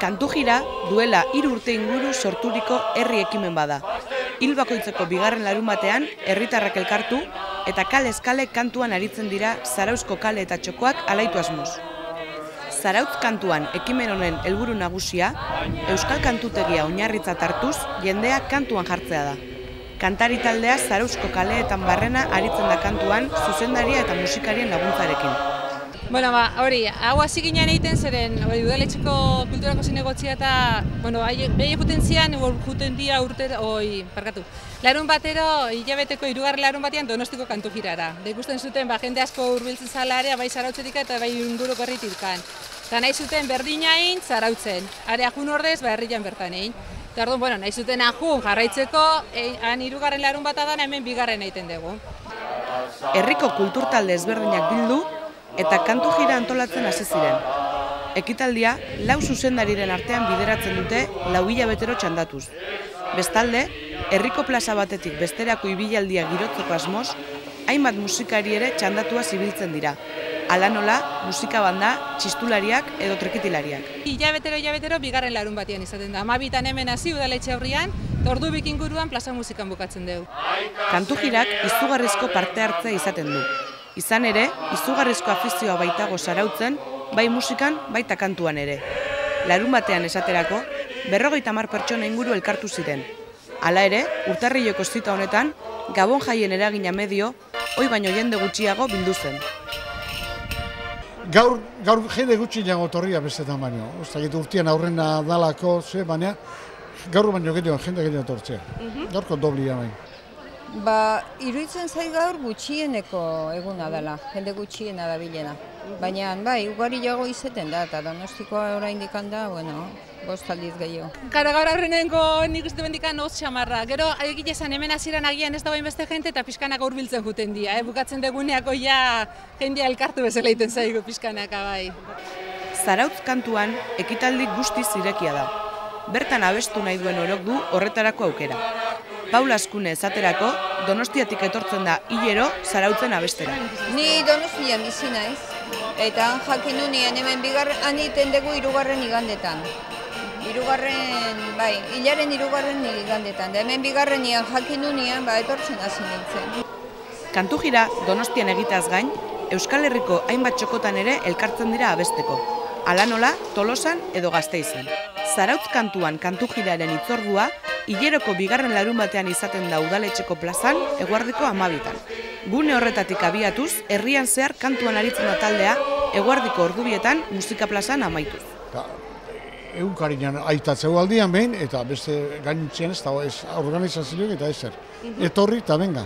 Kantu jira duela 3 urte inguru sorturiko herri ekimen bada. Hil bakoitzeko bigarren larunbatean herritarrak elkartu eta kalez kale kantuan aritzen dira Zarauzko kale eta txokoak alaitu asmoz. Zarautz kantuan ekimen honen helburu nagusia, euskal kantutegia oinarritzat hartuz jendea kantuan jartzea da. Kantari taldea Zarauzko kaleetan barrena aritzen da kantuan zuzendaria eta musikarien laguntzarekin. Bueno, hori, hau hasi ginen egiten zeren, udaletxeko kulturako zinegotzia eta, behi juten zian, juten dira larun batero, hilabeteko 3. larun batean Donostiko kantu jirara. Da ikusten zuten, jende asko hurbiltzen zala area, bai Zarautzetik eta bai inguruko herritirkan. Eta nahi zuten berdina egin Zarautzen, area jun ordez, herrian bertan egin. Eta orduan, nahi zuten ajun jarraitzeko, han 3. larun bat adan hemen 2. egiten dugu. Herriko kulturtalde ezberdinak bildu, eta kantu jira antolatzen hasi ziren. Ekitaldia, 4 zuzendariren artean bideratzen dute 4 hilabetero txandatuz. Bestalde, herriko plaza batetik besterako ibilaldia girotzeko asmoz, hainbat musikari ere txandatua zibiltzen dira. Hala nola, musika banda, txistulariak edo trekitilariak. Hilabetero 2. larun batean izaten da. 12 hemen hasi udaletxe aurrian, ordu bik inguruan plaza musikan bukatzen dugu. Kantu jirak izugarrizko parte hartzea izaten du. Izan ere, izugarrizko afizioa baitago Zarautzen, bai musikan, baita kantuan ere. Larun batean esaterako, 50 pertsona inguru elkartu ziren. Hala ere, urtarrileko zita honetan, Gabon jaien eragina medio, hoi baino jende gutxiago bildu zen. Gaur jende gutxi nago torria bestetan baino. Urtean aurrena dalako, baina gaur baino jende gehiago tortzea. Gaurko doblia baino. Iruditzen zai gaur gutxieneko eguna dela, jende gutxiena da bilena. Baina, ugari jago izaten da, eta Donostikoa oraindik da, 5 aldiz gehiago. Gaur aurrenengo nik uste bendikan oz xamarra. Gero, egile esan hemen hasieran agian ez dagoen beste jente eta pixkanak hurbiltzen juten dira. Bukatzen deguneako ja jendea elkartu bezala egiten zaigu pixkanaka bai. Zarautz kantuan ekitaldi guztiz irekia da. Bertan abestu nahi duen orok du horretarako aukera. Paula Azkune esaterako, Donostiatik etortzen da hilero Zarautzen abestera. Ni Donostian bizi naiz, eta jakin nuen hemen han egiten dugu 3. igandetan. Hilaren 3. igandetan, da hemen 2. jakin nuen, etortzen hasi nintzen. Kantu jira Donostian egiteaz gain, Euskal Herriko hainbat txokotan ere elkartzen dira abesteko. Hala nola, Tolosan edo Gasteizen. Zarautz kantuan kantu jiraren hitzordua, hileroko 2. larun batean izaten da udaletxeko plazan, eguerdiko 12. Gune horretatik abiatuz, herrian zehar kantuan aritzen da taldea, eguerdiko ordubietan musika plazan amaituz. Egunkarinan aitatzeu aldian behin, eta beste gainitzean ez da organizazioak eta ezer. Etorri eta benga.